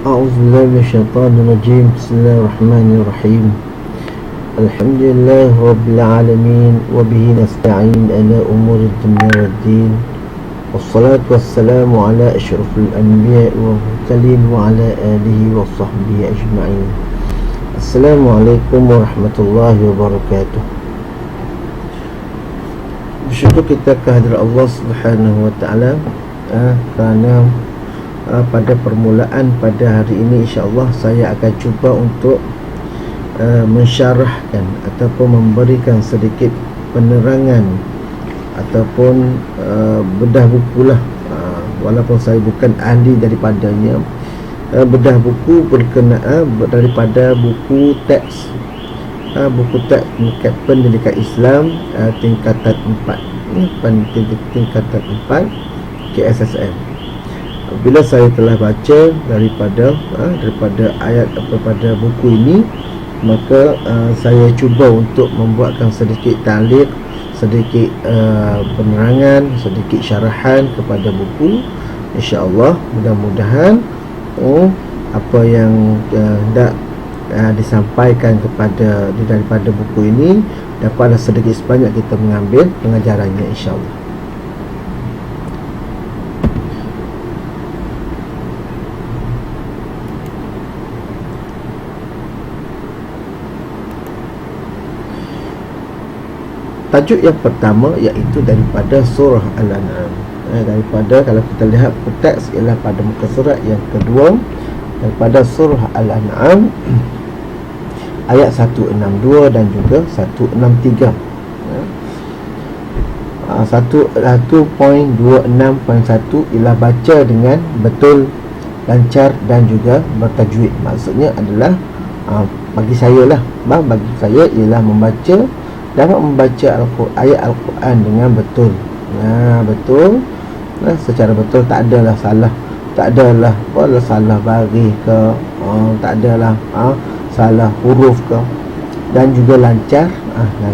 أعوذ بالله من الشيطان الرجيم. بسم الله الرحمن الرحيم. الحمد لله رب العالمين وبه نستعين على أمور الدنيا والدين والصلاة والسلام على أشرف الأنبياء والمرسلين وعلى آله وصحبه أجمعين. السلام عليكم ورحمة الله وبركاته. Bersyukur kita kehadirat Allah Subhanahu wa taala kerana pada permulaan pada hari ini insya-Allah saya akan cuba untuk mensyarahkan ataupun memberikan sedikit penerangan ataupun bedah bukulah, walaupun saya bukan ahli daripadanya, bedah buku berkenaan daripada buku teks pendidikan Islam tingkatan 4, tingkatan 4 KSSM. Bila saya telah baca daripada ayat pada buku ini, maka saya cuba untuk membuatkan sedikit ta'liq, sedikit penerangan, sedikit syarahan kepada buku. InsyaAllah mudah-mudahan apa yang hendak disampaikan daripada buku ini dapatlah sedikit sebanyak kita mengambil pengajarannya, insyaAllah. Tajuk yang pertama iaitu daripada surah Al-An'am. Daripada, kalau kita lihat teks, ialah pada muka surat yang kedua daripada surah Al-An'am ayat 162 dan juga 163. 1.26.1 ialah baca dengan betul, lancar dan juga bertajwid. Maksudnya adalah bagi saya ialah dapat membaca ayat Al-Quran dengan betul. Betul, secara betul, tak adalah salah, tak adalah salah baris ke, tak adalah salah huruf ke, dan juga lancar,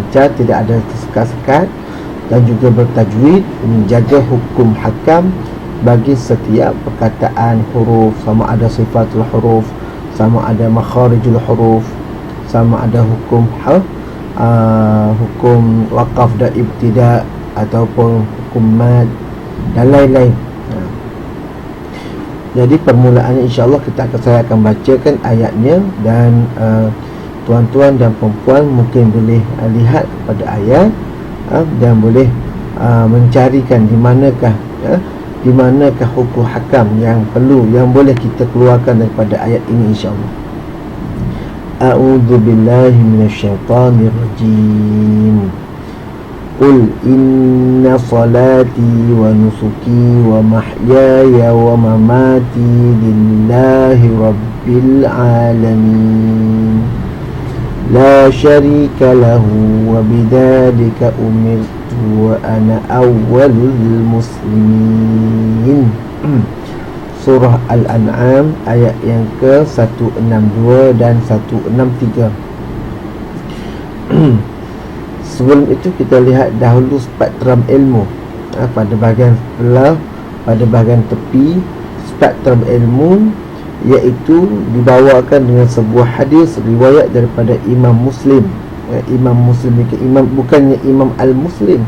tidak ada tersekat-sekat, dan juga bertajwid, menjaga hukum hakam bagi setiap perkataan huruf, sama ada sifatul huruf, sama ada makharijul huruf, sama ada hukum hukum waqaf dan ibtida ataupun hukum mad dan lain-lain. Jadi permulaannya insya-Allah saya akan bacakan ayatnya, dan tuan-tuan dan puan mungkin boleh lihat pada ayat dan boleh mencarikan di manakah hukum hakam yang boleh kita keluarkan daripada ayat ini, insya-Allah. A'udzu billahi minasyaitonir rajim. Qul inna salati wa nusuki wa mahyaya wa mamati lillahi rabbil alamin la syarika lahu wa bidzalika umirtu wa ana awwalul muslimin. Surah Al-An'am ayat yang ke-162 dan 163. Sebelum itu kita lihat dahulu spektrum ilmu. Pada bahagian sebelah, pada bahagian tepi spektrum ilmu, iaitu dibawakan dengan sebuah hadis riwayat daripada Imam Muslim. Imam Muslim ni bukannya Imam Al-Muslim.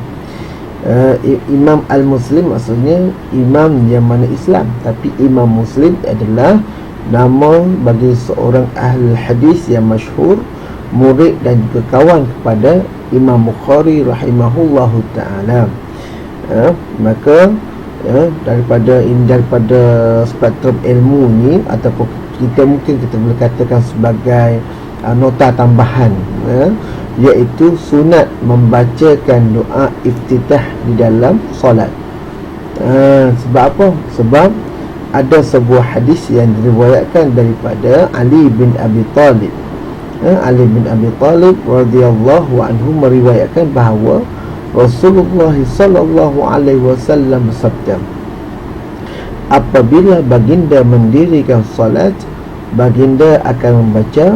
Imam Al-Muslim maksudnya imam yang mana Islam, tapi Imam Muslim adalah nama bagi seorang ahli hadis yang masyhur, murid dan juga kawan kepada Imam Bukhari rahimahullahu ta'ala. Maka daripada spektrum ilmu ni, ataupun kita boleh katakan sebagai nota tambahan, iaitu sunat membacakan doa iftitah di dalam solat. Sebab apa? Sebab ada sebuah hadis yang diriwayatkan daripada Ali bin Abi Talib. Ali bin Abi Talib radhiyallahu anhu meriwayatkan bahawa Rasulullah sallallahu alaihi wasallam bersabda, apabila baginda mendirikan solat, baginda akan membaca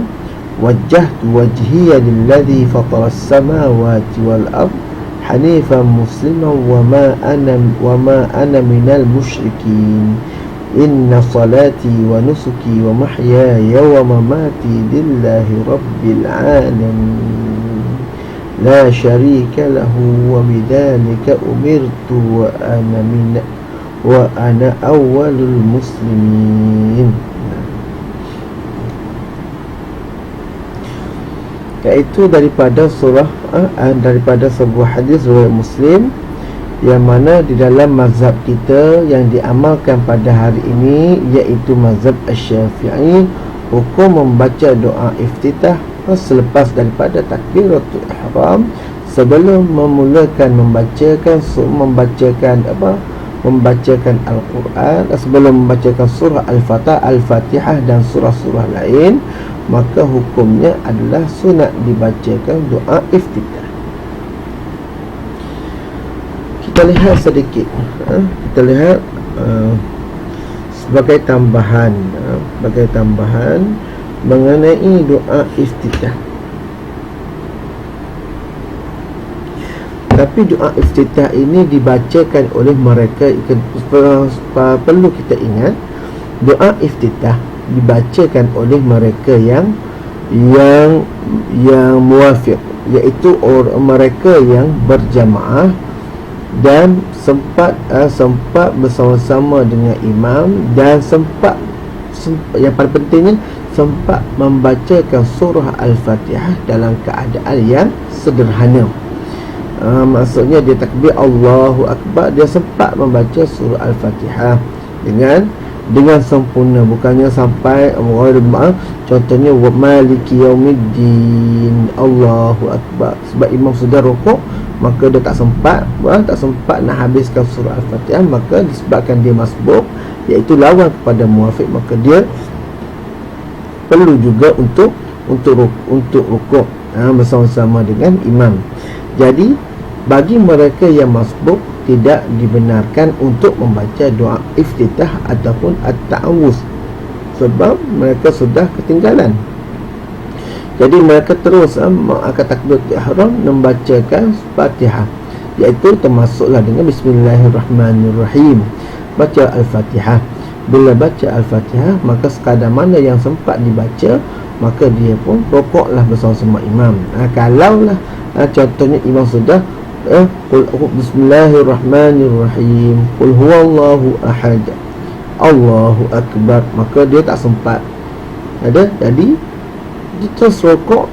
wajjahtu wajhiya lilladzi fatara as-samawati wal ard hanifan musliman wa ma ana minal musyrikin, inna salati wa nusuki wa mahyaya wa mamati lillahi rabbil alamin la syarika lahu wa bidzalika umirtu wa ana awwalul muslimin. Iaitu daripada surah daripada sebuah hadis riwayat Muslim, yang mana di dalam mazhab kita yang diamalkan pada hari ini, iaitu mazhab Asy-Syafi'i, hukum membaca doa iftitah selepas daripada takbiratul ihram, sebelum memulakan membacakan Al-Quran, sebelum membacakan surah Al-Fatihah dan surah-surah lain, maka hukumnya adalah sunat dibacakan doa iftitah. Kita lihat sedikit, kita lihat sebagai tambahan mengenai doa iftitah. Tapi doa iftitah ini dibacakan oleh mereka, perlu kita ingat, doa iftitah dibacakan oleh mereka yang muwafiq, iaitu mereka yang berjamaah dan sempat bersama-sama dengan imam, dan sempat yang paling pentingnya sempat membacakan surah Al-Fatihah dalam keadaan yang sederhana. Maksudnya dia takbir Allahu Akbar, dia sempat membaca surah Al-Fatihah dengan sempurna, bukannya sampai contohnya wa maliki yaumiddin Allahu Akbar, sebab imam sudah rukuk, maka dia tak sempat nak habiskan surah Al-Fatihah, maka disebabkan dia masbuk, iaitu lawan kepada muwafiq, maka dia perlu juga untuk rukuk bersama-sama dengan imam. Jadi bagi mereka yang masbuk, tidak dibenarkan untuk membaca doa iftitah ataupun at-ta'awuz, sebab mereka sudah ketinggalan. Jadi mereka terus akan takbiratul ihram membacakan Fatihah, iaitu termasuklah dengan bismillahirrahmanirrahim, baca Al-Fatihah. Bila baca Al-Fatihah, maka sekadar mana yang sempat dibaca, maka dia pun rukuklah bersama-sama imam. Kalaulah contohnya imam sudah bismillahirrahmanirrahim, qul huwallahu ahad, Allahu Akbar, maka dia tak sempat jadi dia terus rukuk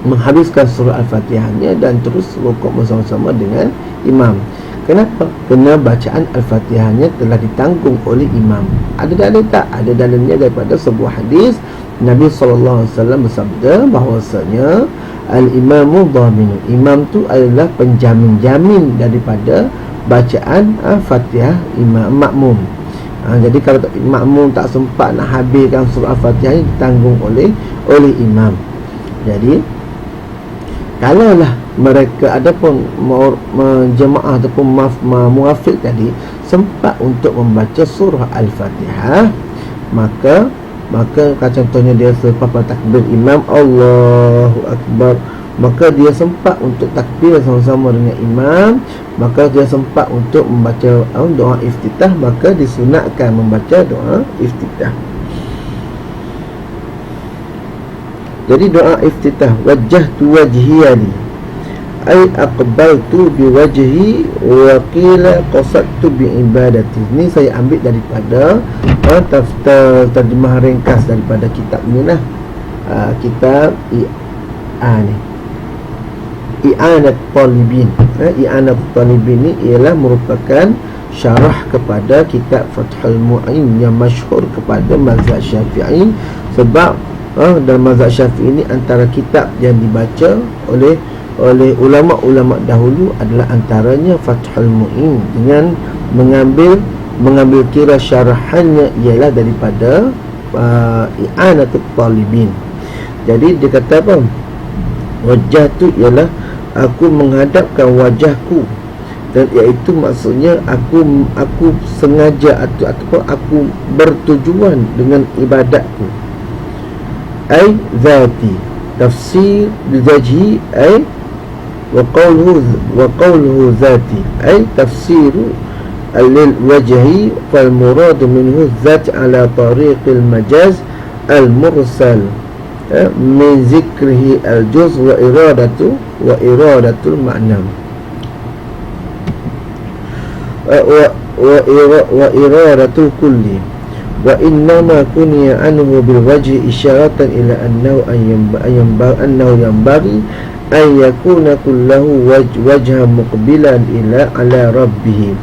menghabiskan surah Al-Fatihahnya dan terus rukuk bersama-sama dengan imam. Kenapa? Kerana bacaan Al-Fatihahnya telah ditanggung oleh imam. Ada dalil tak? Ada dalilnya daripada sebuah hadis Nabi SAW bersabda bahawasanya al-imamu dhaminu, imam tu adalah penjamin-jamin daripada bacaan Fatihah imam makmum. Jadi kalau makmum tak sempat nak habiskan surah Al-Fatihah, ditanggung oleh imam. Jadi kalaulah mereka adapun jemaah ataupun muwafiq tadi sempat untuk membaca surah Al-Fatihah, maka contohnya dia selepas takbir imam Allahu Akbar, maka dia sempat untuk takbir sama-sama dengan imam, maka dia sempat untuk membaca doa iftitah, maka disunatkan membaca doa iftitah. Jadi doa iftitah, wajjahtu wajhiyali, ay aqbaltu biwajhi wa qila qasadtu biibadati. Ini saya ambil daripada terjemah ringkas daripada kitab ni lah, kitab I'anat Talibin. I'anat Talibin ni ialah merupakan syarah kepada kitab Fathul Mu'in yang masyhur kepada mazhab Syafi'i, sebab dalam mazhab Syafi'i ini antara kitab yang dibaca oleh ulama-ulama dahulu adalah antaranya Fathul Mu'in, dengan mengambil kira syarahannya ialah daripada I'anatul Talibin. Jadi dia kata apa? Wajah tu ialah aku menghadapkan wajahku, dan iaitu maksudnya aku sengaja ataupun aku bertujuan dengan ibadatku. Ai zati, tafsir bizajhi, ai wa qawluhu zati, ai tafsiru lil wajhi fal murad minhu zat ala tariqil majaz al mursal min zikrihi al juz wa iradatul ma'na wa iradatul kulli wa innama kuniya anhu bil wajhi isyaratan ila annahu annahu yanbaghi an yakuna kullahu wajhan muqbilan ila ala rabbih.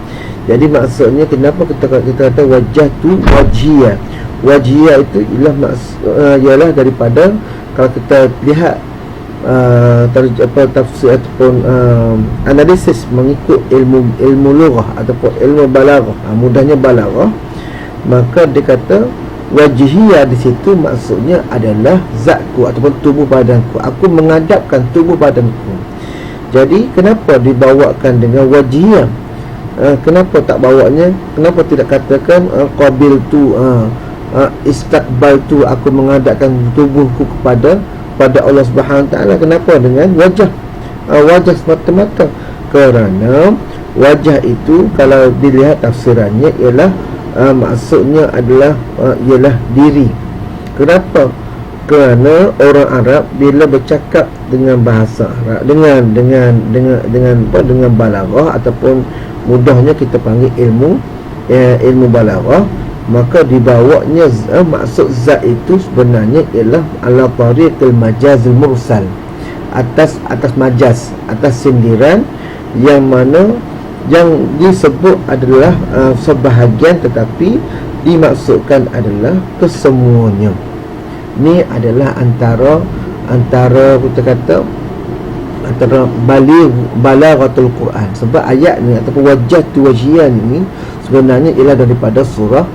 Jadi maksudnya kenapa kita kata wajah tu wajhiyah. Wajhiyah itu ialah daripada, kalau kita lihat tafsir ataupun analisis mengikut ilmu lughah ataupun ilmu balaghah, mudahnya balaghah, maka dia kata wajhiyah di situ maksudnya adalah zatku ataupun tubuh badanku. Aku menghadapkan tubuh badanku. Jadi kenapa dibawakan dengan wajhiyah? Kenapa tak bawanya? Kenapa tidak katakan qabil tu istiqbal tu, aku menghadapkan tubuhku kepada Allah Subhanahu Wa Taala? Kenapa dengan wajah? Wajah semata-mata kerana wajah itu kalau dilihat tafsirannya ialah maksudnya adalah ialah diri. Kenapa? Kerana orang Arab bila bercakap dengan bahasa Arab dengan balaghah ataupun mudahnya kita panggil ilmu balaghah, maka dibawanya maksud zat itu sebenarnya ialah ala tariqil majazil mursal, atas majaz, atas sindiran yang mana yang disebut adalah sebahagian tetapi dimaksudkan adalah kesemuanya. Ni adalah antara kita kata antara balaghatul Quran. Sebab ayat ni ataupun wajah tu wajhian ni sebenarnya ialah daripada surah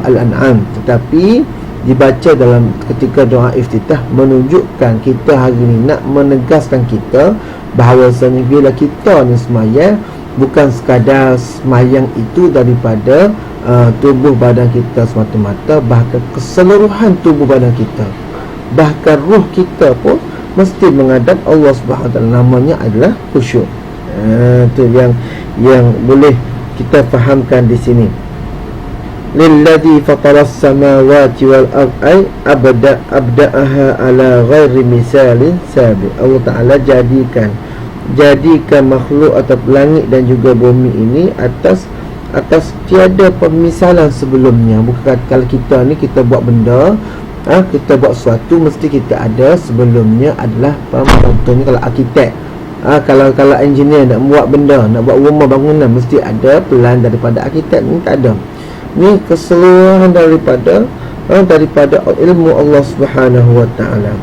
Al-An'am, tetapi dibaca dalam ketika doa iftitah menunjukkan kita hari ni, nak menegaskan kita bahawasanya bila kita ni semayang, bukan sekadar semayang itu daripada tubuh badan kita semata-mata, bahkan keseluruhan tubuh badan kita, bahkan ruh kita pun mesti menghadap Allah Subhanahu Wa Taala. Namanya adalah khusyuk. Itu yang boleh kita fahamkan di sini. Lilladzi fataras samawati wal ardh abda'aha ala ghairi misalin sabiq. Allah Taala jadikan makhluk atau langit dan juga bumi ini atas tiada pemisalan sebelumnya. Bukan kalau kita ni kita buat benda, kita buat sesuatu mesti kita ada sebelumnya adalah contohnya kalau arkitek, kalau engineer nak buat benda, nak buat rumah bangunan, mesti ada plan daripada arkitek. Ni tak ada. Ni keseluruhan daripada ilmu Allah Subhanahu Wa Taala.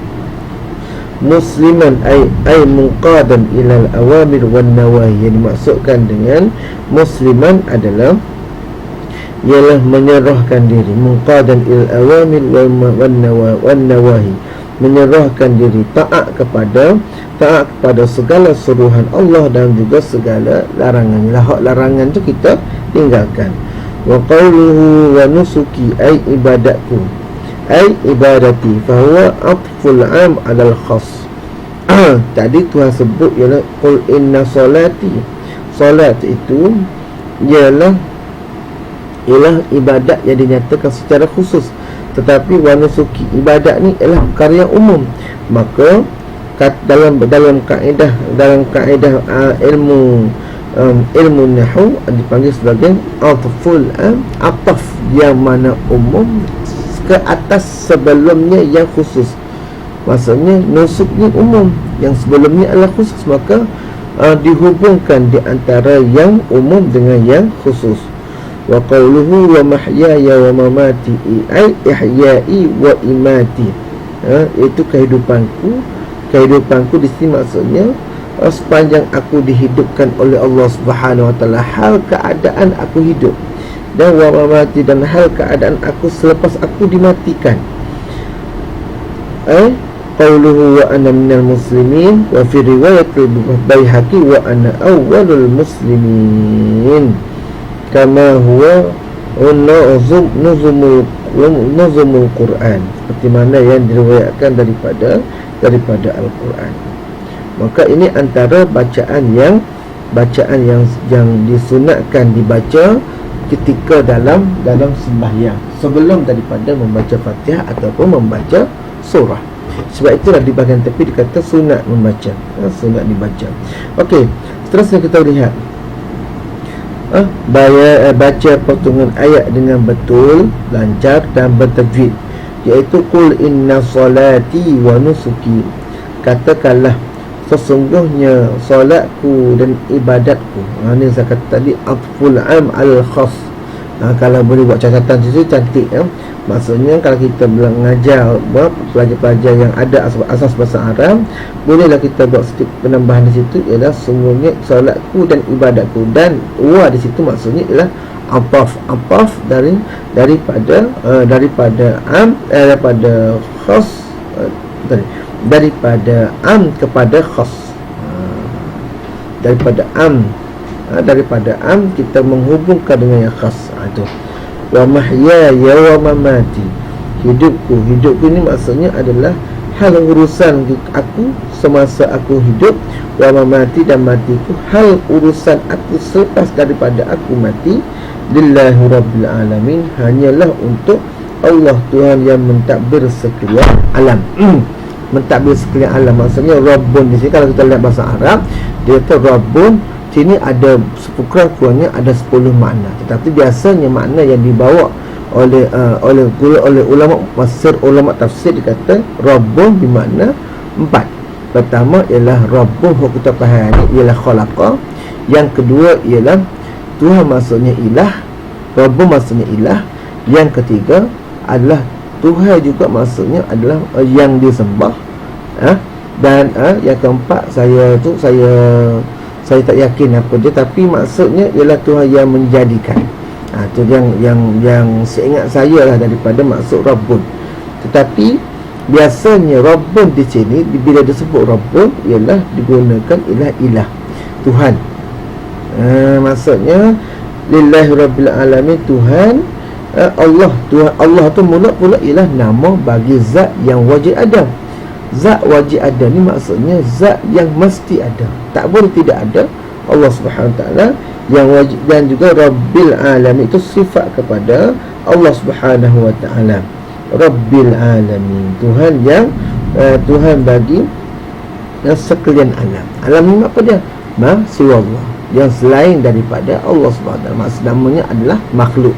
Musliman ay munqadan ilal awamir wan nawahi. Yang dimaksudkan dengan musliman adalah ialah menyerahkan diri, munqadan ilal awamir wan nawahi, menyerahkan diri, taat kepada segala suruhan Allah dan juga segala larangan. Larangan tu kita tinggalkan. Wa qawluhu wa nusuki ay ibadatku ay ibadati fahuwa atful am alal khas. Tadi Tuhan sebut ialah qul inna salati. Salat itu ialah ibadat yang dinyatakan secara khusus, tetapi wa nusuki, ibadat ni ialah perkara yang umum. Maka dalam kaedah ilmu nahwu dipanggil sebagai atful ataf, yang mana umum ke atas sebelumnya yang khusus. Maksudnya nusuk ni umum, yang sebelumnya adalah khusus, maka dihubungkan di antara yang umum dengan yang khusus. Wa qawluhu wa mahyaya wa mamati ay ihya'i wa imati, iaitu kehidupanku di sini maksudnya sepanjang aku dihidupkan oleh Allah Subhanahu Wa Taala, hal keadaan aku hidup, dan wa mamati, dan hal keadaan aku selepas aku dimatikan. Qauluhu wa ana minal muslimin, wa fi riwayat Baihaqi wa ana awwalul muslimin, kama huwa nuzumul Quran, seperti mana yang diriwayatkan daripada Al-Quran. Maka ini antara bacaan bacaan yang disunatkan dibaca ketika dalam sembahyang sebelum daripada membaca Fatihah ataupun membaca surah. Sebab itulah di bahagian tepi dikata sunat membaca, sunat dibaca. Okey, seterusnya kita lihat baca potongan ayat dengan betul, lancar dan bertajwid, iaitu qul inna salati wa nusuki, katakanlah sesungguhnya solatku dan ibadatku. Ini saya kata tadi atful am al khas. Kalau boleh buat catatan situ cantik ya. Maksudnya kalau kita mengajar pelajar-pelajar yang ada asas bahasa Arab, bolehlah kita buat sedikit penambahan di situ, ialah sungguhnya solatku dan ibadatku, dan wa di situ maksudnya ialah apaf daripada khas, daripada am kepada khas, daripada am kita menghubungkan dengan yang khas. Itu wa mahyaya wa mamati, hidupku ini maksudnya adalah hal urusan aku semasa aku hidup, wa mamati dan matiku hal urusan aku selepas daripada aku mati, lillahi rabbil alamin, hanyalah untuk Allah Tuhan yang mentadbir sekalian alam. Mentadbir sekalian alam maksudnya Rabbun di sini. Kalau kita lihat bahasa Arab, dia kata Rabbun sini ada kurang-kurangnya ada 10 makna, tetapi biasanya makna yang dibawa oleh ulama fasir, ulama tafsir, dikata Rabbun bermakna 4. Pertama ialah Rabbun, kita faham ni ialah khalaqa. Yang kedua ialah Tuhan maksudnya ilah, Rabbun maksudnya ilah. Yang ketiga adalah Tuhan juga maksudnya adalah yang disembah. Dan yang keempat saya tak yakin apa dia, tapi maksudnya ialah Tuhan yang menjadikan. Itu yang seingat saya lah daripada maksud Rabbun. Tetapi biasanya Rabbun di sini bila disebut Rabbun ialah digunakan ilah Tuhan. Maksudnya lillahi rabbil alamin, Tuhan Allah. Tuhan Allah tu mula ialah nama bagi zat yang wajib ada. Zat wajib ada ni maksudnya zat yang mesti ada, tak boleh tidak ada. Allah Subhanahu Taala yang wajib, dan juga Rabbil Alamin itu sifat kepada Allah Subhanahu Wa Taala. Rabbil Alamin, Tuhan yang Tuhan bagi yang sekalian alam. Alam ni apa dia? Siwa Allah, yang selain daripada Allah Subhanahu Taala. Maksud namanya adalah makhluk.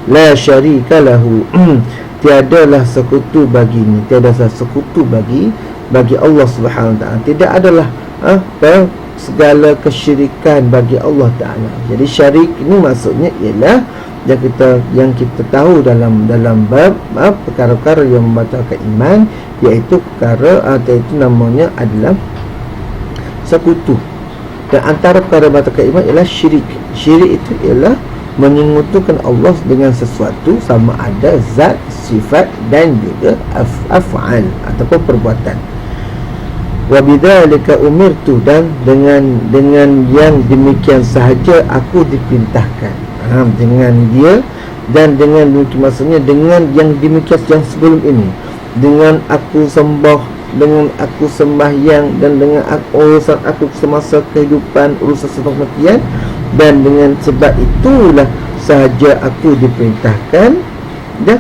La syarika lahu, tiadalah sekutu baginya, tiada sekutu bagi Allah Subhanahu Wa Taala. Tidak adalah segala kesyirikan bagi Allah Taala. Jadi syarik ini maksudnya ialah yang kita tahu dalam bab perkara-perkara yang membatalkan iman, iaitu perkara itu namanya adalah sekutu. Dan antara perkara membatalkan iman ialah syirik. Syirik itu ialah menyekutukan Allah dengan sesuatu, sama ada zat, sifat dan juga af'al ataupun perbuatan. Wa bidzalika umirtu, dan dengan yang demikian sahaja aku diperintahkan. Dengan dia dan dengan maksudnya dengan yang demikian yang sebelum ini, dengan aku sembah, dengan aku sembahyang, dan dengan urusan aku semasa kehidupan, urusan sebelum kematian, dan dengan sebab itulah sahaja aku diperintahkan dan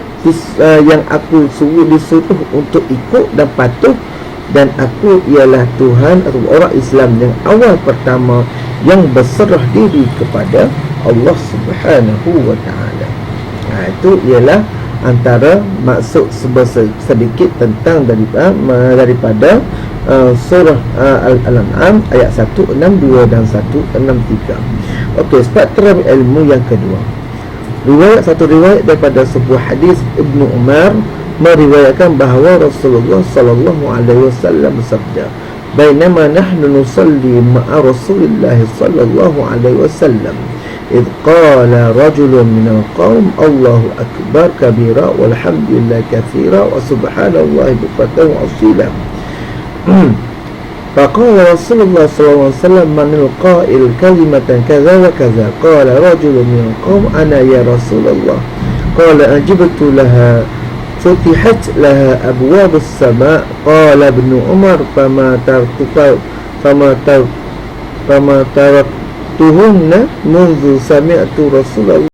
yang aku disuruh untuk ikut dan patuh. Dan aku ialah Tuhan atau orang Islam yang awal pertama yang berserah diri kepada Allah Subhanahu Wa Taala. Itu ialah antara maksud sedikit tentang daripada surah Al-An'am ayat 162 dan 163. Okey, spektrum ilmu yang kedua. Satu riwayat daripada sebuah hadis Ibnu Umar meriwayatkan bahawa Rasulullah sallallahu alaihi wasallam bersabda, "Bainama nahnu nusalli ma'a Rasulillah sallallahu alaihi wasallam, id qala rajulun minal qaum Allahu akbar kabira walhamdulillah katsira wa subhanallahi bukratan wa asila." Faqala Rasulullah sallallahu alaihi wasallam, "Manil qa'il kalimatan kadza wa kadza?" Qala rajulun minal qaum, "Ana ya Rasulullah." Qala ajibtu laha فتحت لها أبواب السماء. قال ابن عمر فما fama taraktuhunna mundu sami'tu Rasulullah